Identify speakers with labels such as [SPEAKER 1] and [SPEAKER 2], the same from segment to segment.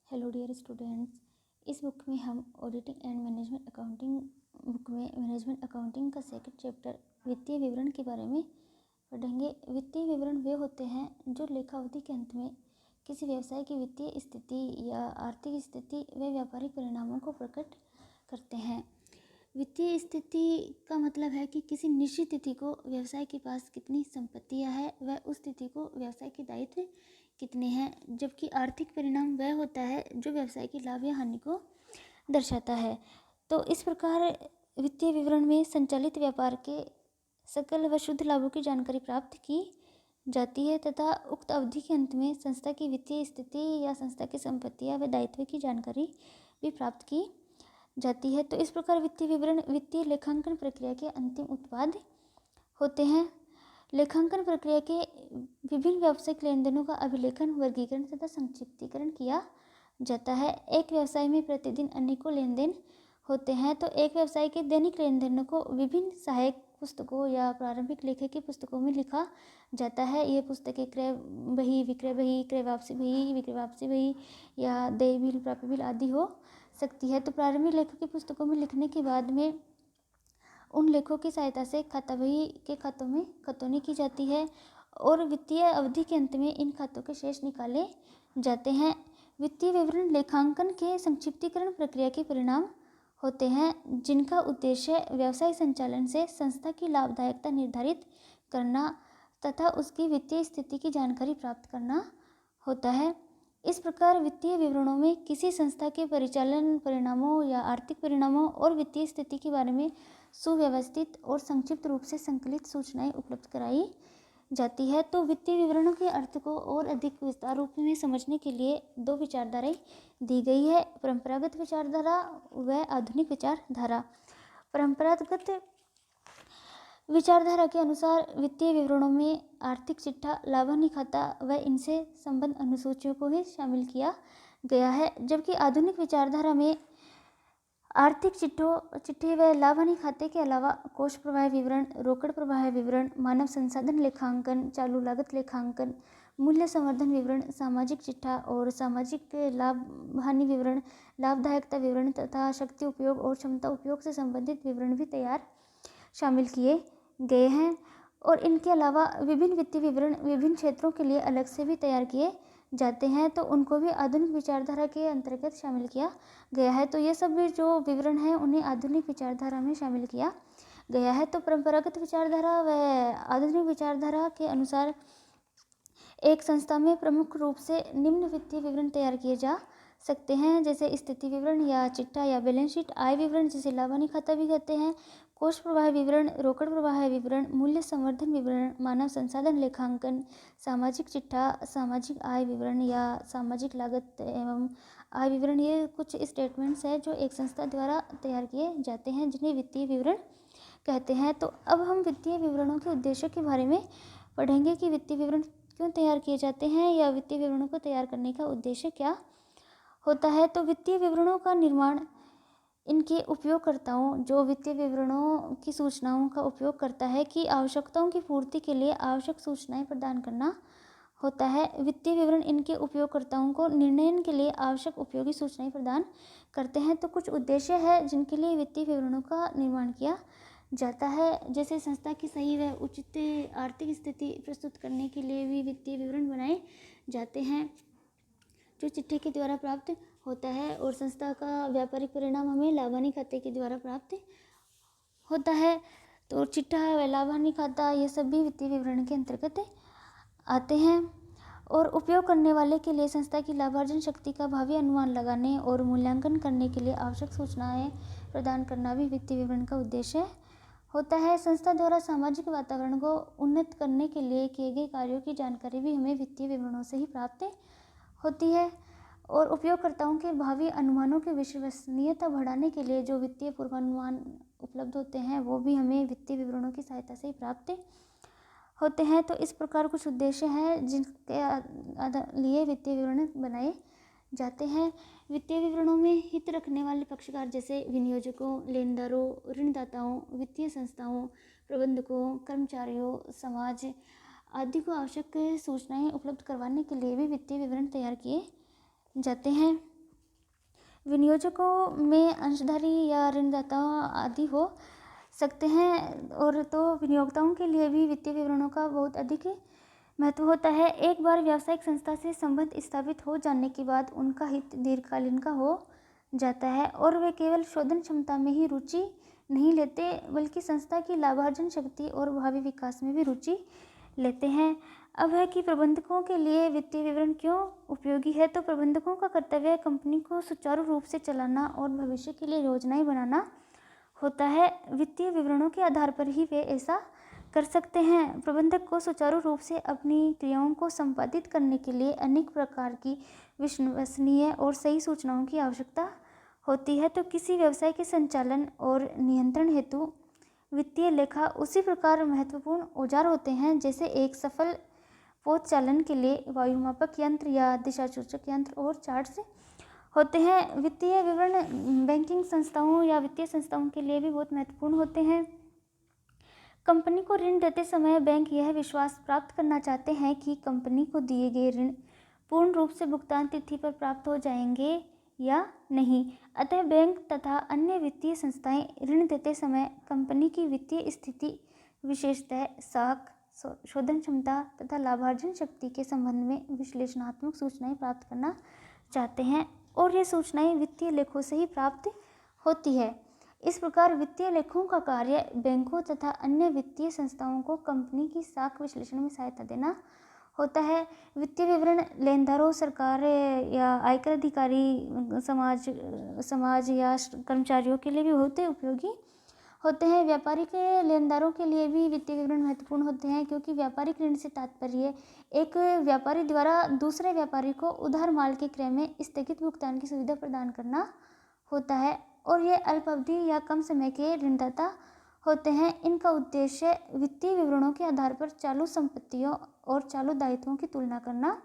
[SPEAKER 1] Hello dear students. इस book में हम auditing and management accounting book में मैनेजमेंट अकाउंटिंग का सेकंड चैप्टर वित्तीय विवरण के बारे में पढ़ेंगे। वित्तीय विवरण वे होते हैं जो लेखावधि के अंत में किसी व्यवसाय की वित्तीय स्थिति या आर्थिक स्थिति व व्यापारिक परिणामों को प्रकट करते हैं। वित्तीय स्थिति का मतलब है कि किसी निश्चित तिथि को व्यवसाय के पास कितनी संपत्तियां है व उस तिथि को व्यवसाय के दायित्व कितने हैं, जबकि आर्थिक परिणाम वह होता है जो व्यवसाय की लाभ या हानि को दर्शाता है। तो इस प्रकार वित्तीय विवरण में संचालित व्यापार के सकल व शुद्ध लाभों की जानकारी प्राप्त की जाती है तथा उक्त अवधि के अंत में संस्था की वित्तीय स्थिति या संस्था की संपत्तियां व दायित्व की जानकारी भी प्राप्त की जाती है। तो इस प्रकार वित्तीय विवरण वित्तीय लेखांकन प्रक्रिया के अंतिम उत्पाद होते हैं। लेखांकन प्रक्रिया के विभिन्न व्यावसायिक लेन देनों का अभिलेखन, वर्गीकरण तथा संक्षिप्तीकरण किया जाता है। एक व्यवसाय में प्रतिदिन अनेकों लेन देन होते हैं, तो एक व्यवसाय के दैनिक लेन देनों को विभिन्न सहायक पुस्तकों या प्रारंभिक लेखे की पुस्तकों में लिखा जाता है। ये पुस्तकें क्रय बही, विक्रय बही, क्रय वापसी बही, विक्रय वापसी बही या देय बिल, प्राप्य बिल आदि हो सकती है। तो प्रारंभिक लेखों की पुस्तकों में लिखने के बाद में उन लेखों की सहायता से खाता बही के खातों में खतौनी की जाती है और वित्तीय अवधि के अंत में इन खातों के शेष निकाले जाते हैं। वित्तीय विवरण लेखांकन के संक्षिप्तीकरण प्रक्रिया के परिणाम होते हैं, जिनका उद्देश्य व्यवसाय संचालन से संस्था की लाभदायकता निर्धारित करना तथा उसकी वित्तीय स्थिति की जानकारी प्राप्त करना होता है। इस प्रकार वित्तीय विवरणों में किसी संस्था के परिचालन परिणामों या आर्थिक परिणामों और वित्तीय स्थिति के बारे में सुव्यवस्थित और संक्षिप्त रूप से संकलित सूचनाएं उपलब्ध कराई जाती है। तो वित्तीय विवरणों के अर्थ को और अधिक विस्तार रूप में समझने के लिए दो विचारधाराएं दी गई है, परंपरागत विचारधारा व आधुनिक विचारधारा। परंपरागत विचारधारा के अनुसार वित्तीय विवरणों में आर्थिक चिट्ठा, लाभ हानि खाता व इनसे संबंध अनुसूचियों को ही शामिल किया गया है, जबकि आधुनिक विचारधारा में आर्थिक चिट्ठे व लाभ हानि खाते के अलावा कोष प्रवाह विवरण, रोकड़ प्रवाह विवरण, मानव संसाधन लेखांकन, चालू लागत लेखांकन, मूल्य संवर्धन विवरण, सामाजिक चिट्ठा और सामाजिक लाभ हानि विवरण, लाभदायकता विवरण तथा शक्ति उपयोग और क्षमता उपयोग से संबंधित विवरण भी शामिल किए गए हैं। और इनके अलावा विभिन्न वित्तीय विवरण विभिन्न क्षेत्रों के लिए अलग से भी तैयार किए जाते हैं, तो उनको भी आधुनिक विचारधारा के अंतर्गत शामिल किया गया है। तो ये सब भी जो विवरण हैं उन्हें आधुनिक विचारधारा में शामिल किया गया है। तो परंपरागत विचारधारा व आधुनिक विचारधारा के अनुसार एक संस्था में प्रमुख रूप से निम्न वित्तीय विवरण तैयार किए जा सकते हैं, जैसे स्थिति विवरण या चिट्ठा या बैलेंस शीट, आय विवरण जिसे लाभ हानि खाता भी कहते हैं, कोष प्रवाह विवरण, रोकड़ प्रवाह विवरण, मूल्य संवर्धन विवरण, मानव संसाधन लेखांकन, सामाजिक चिट्ठा, सामाजिक आय विवरण या सामाजिक लागत एवं आय विवरण। ये कुछ स्टेटमेंट्स हैं जो एक संस्था द्वारा तैयार किए जाते हैं, जिन्हें वित्तीय विवरण कहते हैं। तो अब हम वित्तीय विवरणों के उद्देश्यों के बारे में पढ़ेंगे कि वित्तीय विवरण क्यों तैयार किए जाते हैं या वित्तीय विवरणों को तैयार करने का उद्देश्य क्या होता है। तो वित्तीय विवरणों का निर्माण इनके उपयोगकर्ताओं जो वित्तीय विवरणों की सूचनाओं का उपयोग करता है कि आवश्यकताओं की पूर्ति के लिए आवश्यक सूचनाएं प्रदान करना होता है। वित्तीय विवरण इनके उपयोगकर्ताओं को निर्णय के लिए आवश्यक उपयोगी सूचनाएं प्रदान करते हैं। तो कुछ उद्देश्य है जिनके लिए वित्तीय विवरणों का निर्माण किया जाता है, जैसे संस्था की सही व उचित आर्थिक स्थिति प्रस्तुत करने के लिए भी वित्तीय विवरण बनाए जाते हैं, जो चिट्ठे के द्वारा प्राप्त होता है, और संस्था का व्यापारिक परिणाम हमें लाभ हानि खाते के द्वारा प्राप्त होता है। तो चिट्ठा व लाभ हानि खाता ये सब भी वित्तीय विवरण के अंतर्गत आते हैं। और उपयोग करने वाले के लिए संस्था की लाभार्जन शक्ति का भावी अनुमान लगाने और मूल्यांकन करने के लिए आवश्यक सूचनाएं प्रदान करना भी वित्तीय विवरण का उद्देश्य होता है। संस्था द्वारा सामाजिक वातावरण को उन्नत करने के लिए किए गए कार्यों की जानकारी भी हमें वित्तीय विवरणों से ही प्राप्त होती है। और उपयोगकर्ताओं के भावी अनुमानों की विश्वसनीयता बढ़ाने के लिए जो वित्तीय पूर्वानुमान उपलब्ध होते हैं वो भी हमें वित्तीय विवरणों की सहायता से ही प्राप्त होते हैं। तो इस प्रकार कुछ उद्देश्य हैं जिनके लिए वित्तीय विवरण बनाए जाते हैं। वित्तीय विवरणों में हित रखने वाले पक्षकार जैसे विनियोजकों, लेनदारों, ऋणदाताओं, वित्तीय संस्थाओं, प्रबंधकों, कर्मचारियों, समाज आदि को आवश्यक सूचनाएं उपलब्ध करवाने के लिए भी वित्तीय विवरण तैयार किए जाते हैं। विनियोजकों में अंशधारी या ऋणदाता आदि हो सकते हैं। और तो विनियोक्ताओं के लिए भी वित्तीय विवरणों का बहुत अधिक महत्व होता है। एक बार व्यावसायिक संस्था से संबंध स्थापित हो जाने के बाद उनका हित दीर्घकालीन का हो जाता है और वे केवल शोधन क्षमता में ही रुचि नहीं लेते बल्कि संस्था की लाभार्जन शक्ति और भावी विकास में भी रुचि लेते हैं। अब है कि प्रबंधकों के लिए वित्तीय विवरण क्यों उपयोगी है। तो प्रबंधकों का कर्तव्य है कंपनी को सुचारू रूप से चलाना और भविष्य के लिए योजनाएं बनाना होता है। वित्तीय विवरणों के आधार पर ही वे ऐसा कर सकते हैं। प्रबंधक को सुचारू रूप से अपनी क्रियाओं को संपादित करने के लिए अनेक प्रकार की विश्वसनीय और सही सूचनाओं की आवश्यकता होती है। तो किसी व्यवसाय के संचालन और नियंत्रण हेतु वित्तीय लेखा उसी प्रकार महत्वपूर्ण औजार होते हैं जैसे एक सफल पोत चालन के लिए वायुमापक यंत्र या दिशासूचक यंत्र और चार्ट्स होते हैं। वित्तीय विवरण बैंकिंग संस्थाओं या वित्तीय संस्थाओं के लिए भी बहुत महत्वपूर्ण होते हैं। कंपनी को ऋण देते समय बैंक यह विश्वास प्राप्त करना चाहते हैं कि कंपनी को दिए गए ऋण पूर्ण रूप से भुगतान तिथि पर प्राप्त हो जाएंगे या नहीं। अतः बैंक तथा अन्य वित्तीय संस्थाएं ऋण देते समय कंपनी की वित्तीय स्थिति, विशेषतः साख, शोधन क्षमता तथा लाभार्जन शक्ति के संबंध में विश्लेषणात्मक सूचनाएं प्राप्त करना चाहते हैं और ये सूचनाएं वित्तीय लेखों से ही प्राप्त होती है। इस प्रकार वित्तीय लेखों का कार्य बैंकों तथा अन्य वित्तीय संस्थाओं को कंपनी की साख विश्लेषण में सहायता देना होता है। वित्तीय विवरण लेनदारों, सरकार या आयकर अधिकारी, समाज या कर्मचारियों के लिए भी बहुत उपयोगी होते हैं। व्यापारिक लेनदारों के लिए भी वित्तीय विवरण महत्वपूर्ण होते हैं क्योंकि व्यापारिक ऋण से तात्पर्य एक व्यापारी द्वारा दूसरे व्यापारी को उधार माल के क्रय में स्थगित भुगतान की सुविधा प्रदान करना होता है और ये अल्पावधि या कम समय के ऋणदाता होते हैं। इनका उद्देश्य वित्तीय विवरणों के आधार पर चालू संपत्तियों और चालू दायित्वों की तुलना करना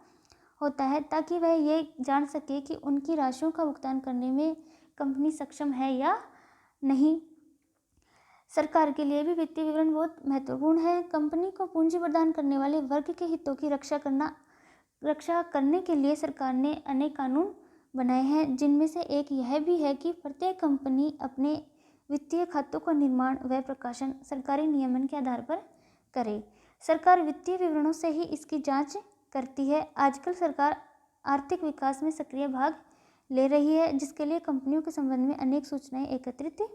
[SPEAKER 1] होता है ताकि वह ये जान सके कि उनकी राशियों का भुगतान करने में कंपनी सक्षम है या नहीं। सरकार के लिए भी वित्तीय विवरण बहुत महत्वपूर्ण है। कंपनी को पूंजी प्रदान करने वाले वर्ग के हितों की रक्षा करने के लिए सरकार ने अनेक कानून बनाए हैं जिनमें से एक यह भी है कि प्रत्येक कंपनी अपने वित्तीय खातों का निर्माण व प्रकाशन सरकारी नियमन के आधार पर करे। सरकार वित्तीय विवरणों से ही इसकी जांच करती है। आजकल सरकार आर्थिक विकास में सक्रिय भाग ले रही है जिसके लिए कंपनियों के संबंध में अनेक सूचनाएं एकत्रित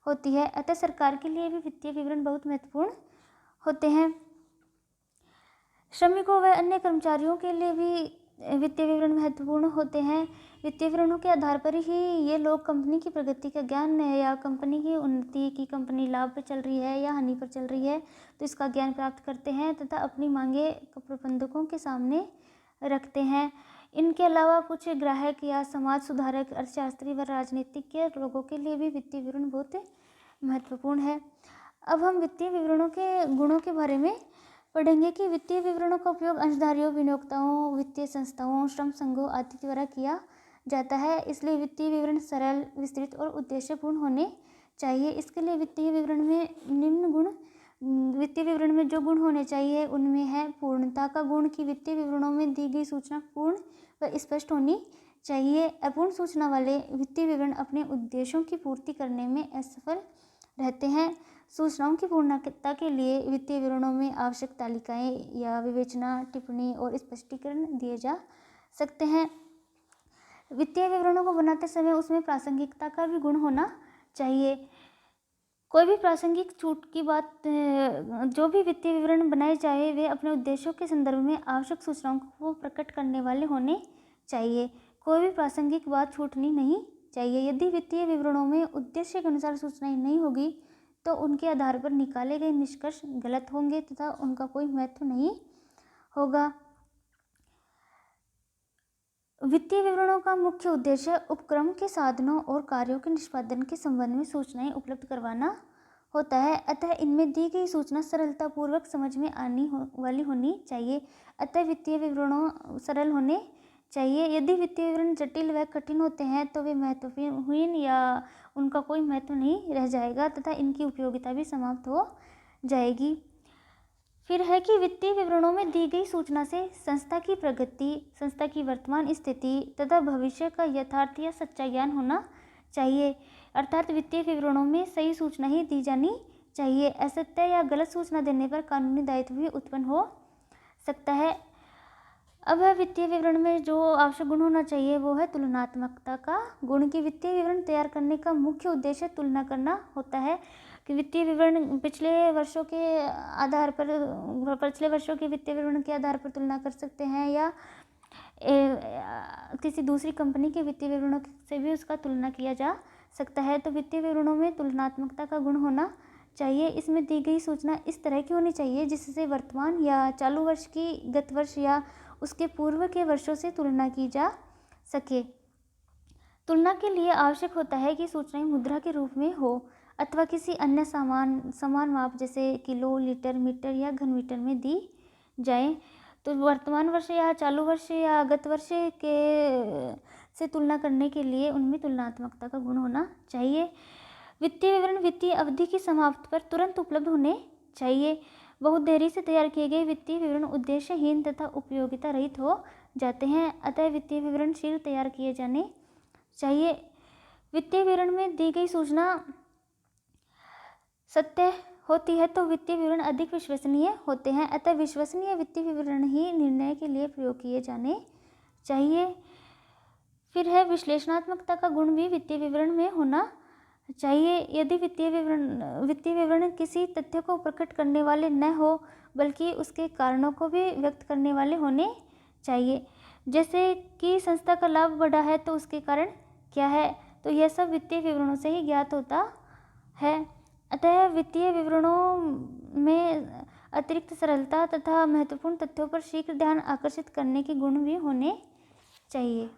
[SPEAKER 1] होती है। अतः सरकार के लिए भी वित्तीय विवरण बहुत महत्वपूर्ण होते हैं। श्रमिकों व अन्य कर्मचारियों के लिए भी वित्तीय विवरण महत्वपूर्ण होते हैं। वित्तीय विवरणों के आधार पर ही ये लोग कंपनी की प्रगति का ज्ञान है या कंपनी की उन्नति की, कंपनी लाभ पर चल रही है या हानि पर चल रही है, तो इसका ज्ञान प्राप्त करते हैं तथा अपनी मांगे प्रबंधकों के सामने रखते हैं। इनके अलावा कुछ ग्राहक या समाज सुधारक, अर्थशास्त्री व राजनीतिज्ञ लोगों के लिए भी वित्तीय विवरण बहुत महत्वपूर्ण है। अब हम वित्तीय विवरणों के गुणों के बारे में पढ़ेंगे कि वित्तीय विवरणों का उपयोग अंशधारियों, विनियोक्ताओं, वित्तीय संस्थाओं, श्रम संघों आदि द्वारा किया जाता है। इसलिए वित्तीय विवरण सरल, विस्तृत और उद्देश्यपूर्ण होने चाहिए। इसके लिए वित्तीय विवरण में जो गुण होने चाहिए उनमें है पूर्णता का गुण कि वित्तीय विवरणों में दी गई सूचना पूर्ण व स्पष्ट होनी चाहिए। अपूर्ण सूचना वाले वित्तीय विवरण अपने उद्देश्यों की पूर्ति करने में असफल रहते हैं। सूचनाओं की पूर्णता के लिए वित्तीय विवरणों में आवश्यक तालिकाएं या विवेचना, टिप्पणी और स्पष्टीकरण दिए जा सकते हैं। वित्तीय विवरणों को बनाते समय उसमें प्रासंगिकता का भी गुण होना चाहिए। कोई भी प्रासंगिक छूट की बात, जो भी वित्तीय विवरण बनाए जाए वे अपने उद्देश्यों के संदर्भ में आवश्यक सूचनाओं को प्रकट करने वाले होने चाहिए। कोई भी प्रासंगिक बात छूटनी नहीं चाहिए। यदि वित्तीय विवरणों में उद्देश्य के अनुसार सूचनाएं नहीं होगी तो उनके आधार पर निकाले गए निष्कर्ष गलत होंगे तथा उनका कोई महत्व नहीं होगा। वित्तीय विवरणों का मुख्य उद्देश्य उपक्रम के साधनों और कार्यों के निष्पादन के संबंध में सूचनाएं उपलब्ध करवाना होता है। अतः इनमें दी गई सूचना सरलतापूर्वक समझ में आने वाली होनी चाहिए। अतः वित्तीय विवरणों सरल होने चाहिए। यदि वित्तीय विवरण जटिल व कठिन होते हैं तो वे महत्वहीन या उनका कोई महत्व नहीं रह जाएगा तथा इनकी उपयोगिता भी समाप्त हो जाएगी। फिर है कि वित्तीय विवरणों में दी गई सूचना से संस्था की प्रगति, संस्था की वर्तमान स्थिति तथा भविष्य का यथार्थ या सच्चा ज्ञान होना चाहिए। अर्थात वित्तीय विवरणों में सही सूचना ही दी जानी चाहिए। असत्य या गलत सूचना देने पर कानूनी दायित्व भी उत्पन्न हो सकता है। अब है वित्तीय विवरण में जो आवश्यक गुण होना चाहिए वो है तुलनात्मकता का गुण। की वित्तीय विवरण तैयार करने का मुख्य उद्देश्य तुलना करना होता है कि वित्तीय विवरण पिछले वर्षों के वित्तीय विवरण के आधार पर तुलना कर सकते हैं या किसी दूसरी कंपनी के वित्तीय विवरणों से भी उसका तुलना किया जा सकता है। तो वित्तीय विवरणों में तुलनात्मकता का गुण होना चाहिए। इसमें दी गई सूचना इस तरह की होनी चाहिए जिससे वर्तमान या चालू वर्ष की गत वर्ष या उसके पूर्व के वर्षों से तुलना की जा सके। तुलना के लिए आवश्यक होता है कि सूचनाएं मुद्रा के रूप में हो अथवा किसी अन्य समान माप जैसे किलो, लीटर, मीटर या घन मीटर में दी जाए। तो वर्तमान वर्ष या चालू वर्ष या गत वर्ष के से तुलना करने के लिए उनमें तुलनात्मकता का गुण होना चाहिए। वित्तीय विवरण वित्तीय अवधि की समाप्ति पर तुरंत उपलब्ध होने चाहिए। बहुत देरी से तैयार किए गए वित्तीय विवरण उद्देश्यहीन तथा उपयोगिता रहित हो जाते हैं। अतः वित्तीय विवरण शीघ्र तैयार किए जाने चाहिए। वित्तीय विवरण में दी गई सूचना सत्य होती है तो वित्तीय विवरण अधिक विश्वसनीय होते हैं। अतः विश्वसनीय वित्तीय विवरण ही निर्णय के लिए प्रयोग किए जाने चाहिए। फिर है विश्लेषणात्मकता का गुण भी वित्तीय विवरण में होना चाहिए। यदि वित्तीय विवरण किसी तथ्य को प्रकट करने वाले न हो बल्कि उसके कारणों को भी व्यक्त करने वाले होने चाहिए। जैसे कि संस्था का लाभ बढ़ा है तो उसके कारण क्या है, तो यह सब वित्तीय विवरणों से ही ज्ञात होता है। अतः वित्तीय विवरणों में अतिरिक्त सरलता तथा महत्वपूर्ण तथ्यों पर शीघ्र ध्यान आकर्षित करने के गुण भी होने चाहिए।